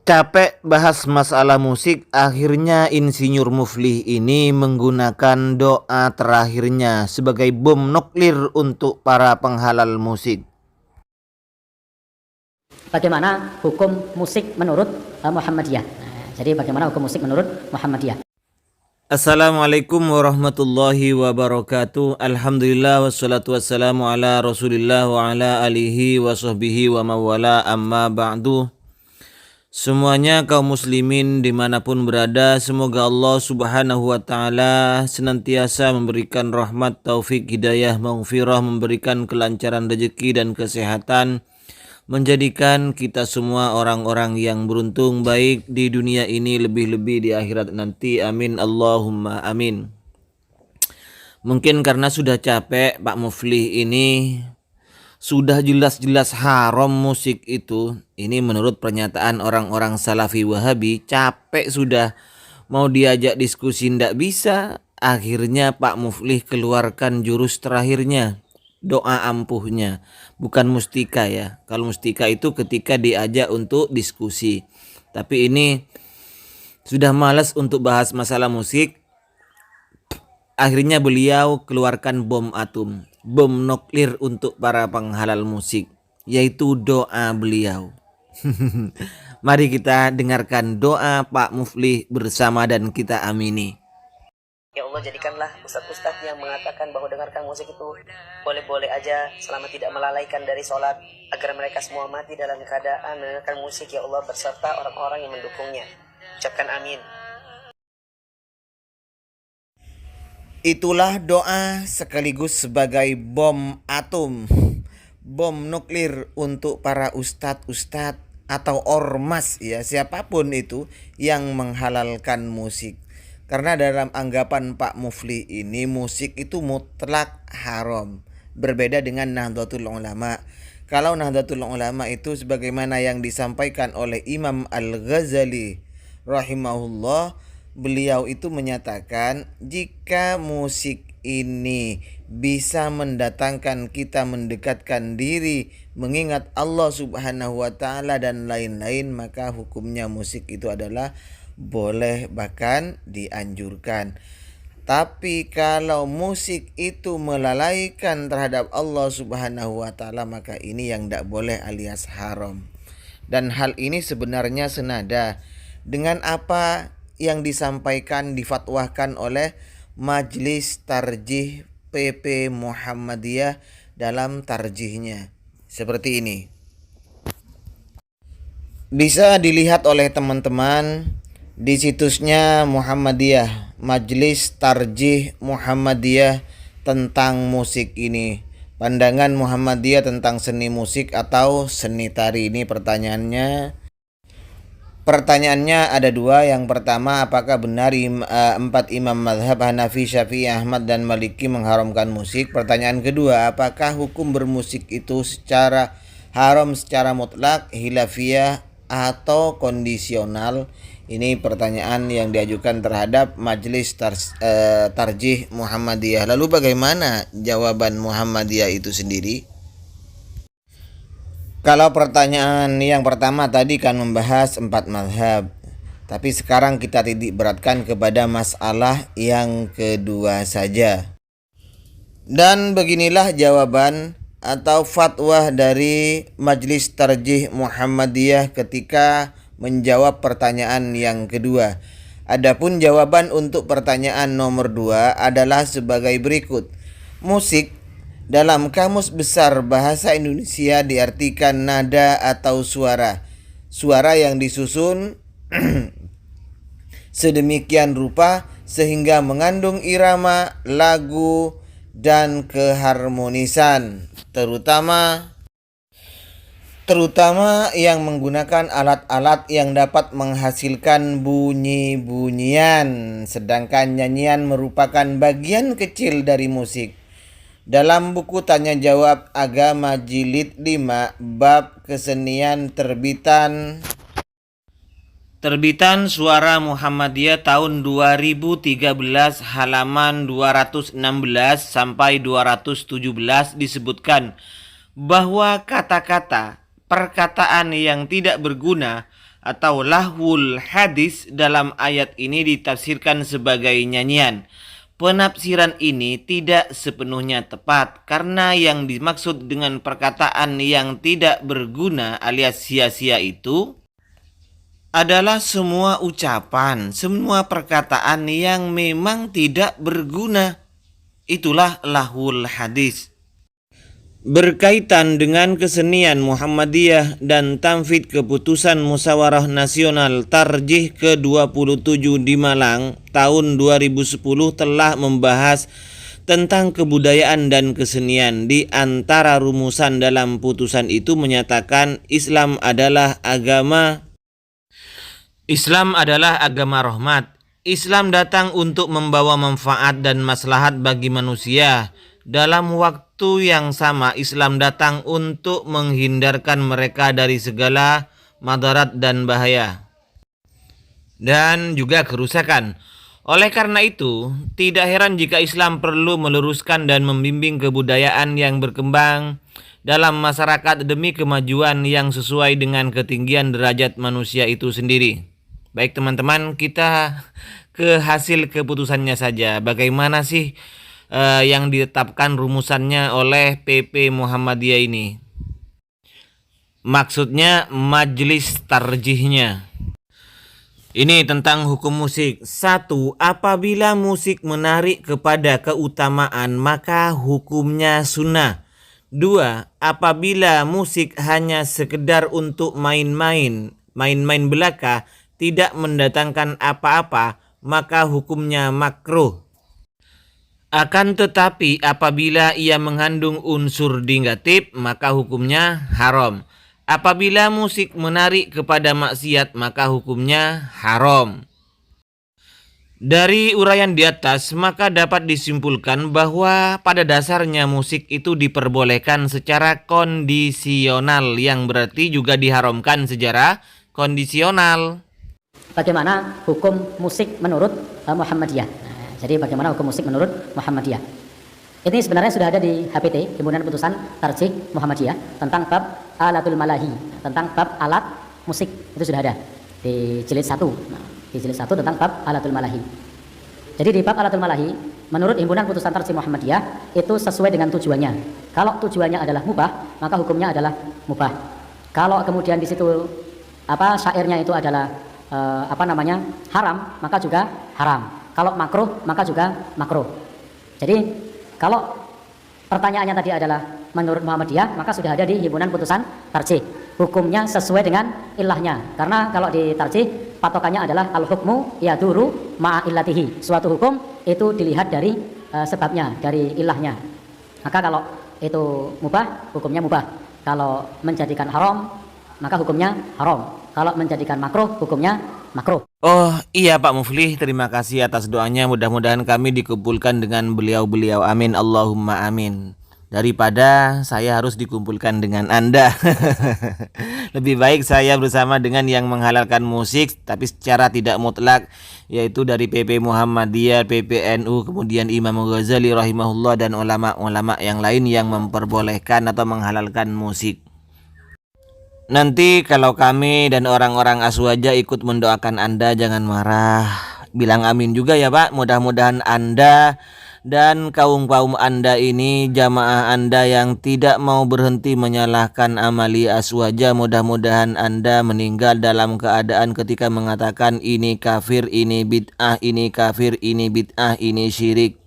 Capek bahas masalah musik, akhirnya Insinyur Muflih ini menggunakan doa terakhirnya sebagai bom nuklir untuk para penghalal musik. Bagaimana hukum musik menurut Muhammadiyah? Jadi bagaimana hukum musik menurut Muhammadiyah? Assalamualaikum warahmatullahi wabarakatuh. Alhamdulillah wassalatu wassalamu ala rasulillah wa ala alihi wa sahbihi wa mawala amma ba'du. Semuanya kaum muslimin dimanapun berada, semoga Allah subhanahu wa ta'ala senantiasa memberikan rahmat, taufik, hidayah, maghfirah, memberikan kelancaran rezeki dan kesehatan, menjadikan kita semua orang-orang yang beruntung baik di dunia ini, lebih-lebih di akhirat nanti. Amin Allahumma amin. Mungkin karena sudah capek Pak Muflih ini, sudah jelas-jelas haram musik itu. Ini menurut pernyataan orang-orang Salafi Wahabi. Capek sudah, mau diajak diskusi ndak bisa. Akhirnya Pak Muflih keluarkan jurus terakhirnya, doa ampuhnya. Bukan mustika ya. Kalau mustika itu ketika diajak untuk diskusi. Tapi ini sudah malas untuk bahas masalah musik. Akhirnya beliau keluarkan bom atom, bom nuklir untuk para penghalal musik, yaitu doa beliau. Mari kita dengarkan doa Pak Muflih bersama dan kita amini. Ya Allah, jadikanlah ustadz-ustadz yang mengatakan bahwa dengarkan musik itu boleh-boleh aja selama tidak melalaikan dari sholat, agar mereka semua mati dalam keadaan mendengarkan musik, ya Allah, berserta orang-orang yang mendukungnya. Ucapkan amin. Itulah doa sekaligus sebagai bom atom, bom nuklir untuk para ustadz-ustadz atau ormas ya, siapapun itu yang menghalalkan musik. Karena dalam anggapan Pak Muflih ini musik itu mutlak haram. Berbeda dengan Nahdlatul Ulama. Kalau Nahdlatul Ulama itu sebagaimana yang disampaikan oleh Imam Al-Ghazali rahimahullah, beliau itu menyatakan jika musik ini bisa mendatangkan kita mendekatkan diri, mengingat Allah subhanahu wa ta'ala dan lain-lain, maka hukumnya musik itu adalah boleh, bahkan dianjurkan. Tapi kalau musik itu melalaikan terhadap Allah subhanahu wa ta'ala, maka ini yang tidak boleh alias haram. Dan hal ini sebenarnya senada dengan apa yang disampaikan, difatwakan oleh Majelis Tarjih PP Muhammadiyah dalam tarjihnya. Seperti ini. Bisa dilihat oleh teman-teman di situsnya Muhammadiyah, Majelis Tarjih Muhammadiyah tentang musik ini. Pandangan Muhammadiyah tentang seni musik atau seni tari ini Pertanyaannya ada dua. Yang pertama, apakah benar empat imam mazhab Hanafi, Syafi'i, Ahmad, dan Maliki mengharamkan musik? Pertanyaan kedua, apakah hukum bermusik itu secara haram secara mutlak, khilafiyah, atau kondisional? Ini pertanyaan yang diajukan terhadap Majelis Tarjih Muhammadiyah. Lalu bagaimana jawaban Muhammadiyah itu sendiri? Kalau pertanyaan yang pertama tadi kan membahas empat mazhab, tapi sekarang kita titik beratkan kepada masalah yang kedua saja. Dan beginilah jawaban atau fatwa dari Majelis Tarjih Muhammadiyah ketika menjawab pertanyaan yang kedua. Adapun jawaban untuk pertanyaan nomor 2 adalah sebagai berikut. Musik dalam Kamus Besar Bahasa Indonesia diartikan nada atau suara. Suara yang disusun sedemikian rupa sehingga mengandung irama, lagu, dan keharmonisan. Terutama yang menggunakan alat-alat yang dapat menghasilkan bunyi-bunyian. Sedangkan nyanyian merupakan bagian kecil dari musik. Dalam buku Tanya Jawab Agama Jilid 5 Bab Kesenian Terbitan Suara Muhammadiyah tahun 2013 halaman 216 sampai 217 disebutkan bahwa kata-kata perkataan yang tidak berguna atau lahwul hadis dalam ayat ini ditafsirkan sebagai nyanyian. Penafsiran ini tidak sepenuhnya tepat karena yang dimaksud dengan perkataan yang tidak berguna alias sia-sia itu adalah semua ucapan, semua perkataan yang memang tidak berguna. Itulah lahwul hadis. Berkaitan dengan kesenian Muhammadiyah dan tamfid keputusan Musyawarah Nasional Tarjih ke-27 di Malang tahun 2010 telah membahas tentang kebudayaan dan kesenian. Di antara rumusan dalam putusan itu menyatakan Islam adalah agama rahmat. Islam datang untuk membawa manfaat dan maslahat bagi manusia. Dalam waktu yang sama, Islam datang untuk menghindarkan mereka dari segala madarat dan bahaya dan juga kerusakan. Oleh karena itu, tidak heran jika Islam perlu meluruskan dan membimbing kebudayaan yang berkembang dalam masyarakat demi kemajuan yang sesuai dengan ketinggian derajat manusia itu sendiri. Baik teman-teman, kita ke hasil keputusannya saja. Bagaimana sih yang ditetapkan rumusannya oleh PP Muhammadiyah ini? Maksudnya majelis tarjihnya. Ini tentang hukum musik. 1. Apabila musik menarik kepada keutamaan maka hukumnya sunnah. 2. Apabila musik hanya sekedar untuk main-main belaka, tidak mendatangkan apa-apa, maka hukumnya makruh. Akan tetapi apabila ia mengandung unsur negatif, maka hukumnya haram. Apabila musik menarik kepada maksiat, maka hukumnya haram. Dari uraian di atas, maka dapat disimpulkan bahwa pada dasarnya musik itu diperbolehkan secara kondisional, yang berarti juga diharamkan secara kondisional. Bagaimana hukum musik menurut Muhammadiyah? Jadi bagaimana hukum musik menurut Muhammadiyah? Ini sebenarnya sudah ada di HPT, Himpunan Putusan Tarjih Muhammadiyah, tentang bab alatul malahi, tentang bab alat musik. Itu sudah ada di jilid 1. Di jilid 1 tentang bab alatul malahi. Jadi di bab alatul malahi, menurut Himpunan Putusan Tarjih Muhammadiyah, itu sesuai dengan tujuannya. Kalau tujuannya adalah mubah, maka hukumnya adalah mubah. Kalau kemudian di situ syairnya itu adalah haram, maka juga haram. Kalau makruh, maka juga makruh. Jadi kalau pertanyaannya tadi adalah menurut Muhammadiyah, maka sudah ada di Himpunan Putusan Tarjih. Hukumnya sesuai dengan ilahnya. Karena kalau di tarjih, patokannya adalah al-hukmu yaduru ma'a illatihi. Suatu hukum itu dilihat dari sebabnya, dari ilahnya. Maka kalau itu mubah, hukumnya mubah. Kalau menjadikan haram, maka hukumnya haram. Kalau menjadikan makruh, hukumnya makruh. Oh iya Pak Muflih, terima kasih atas doanya. Mudah-mudahan kami dikumpulkan dengan beliau-beliau. Amin, Allahumma amin. Daripada saya harus dikumpulkan dengan Anda. Lebih baik saya bersama dengan yang menghalalkan musik, tapi secara tidak mutlak, yaitu dari PP Muhammadiyah, PPNU, kemudian Imam Ghazali rahimahullah, dan ulama-ulama yang lain yang memperbolehkan atau menghalalkan musik. Nanti kalau kami dan orang-orang Aswaja ikut mendoakan Anda, jangan marah. Bilang amin juga ya Pak. Mudah-mudahan Anda dan kaum-kaum Anda ini, jamaah Anda yang tidak mau berhenti menyalahkan amali Aswaja, mudah-mudahan Anda meninggal dalam keadaan ketika mengatakan ini kafir, ini bid'ah, ini kafir, ini bid'ah, ini syirik.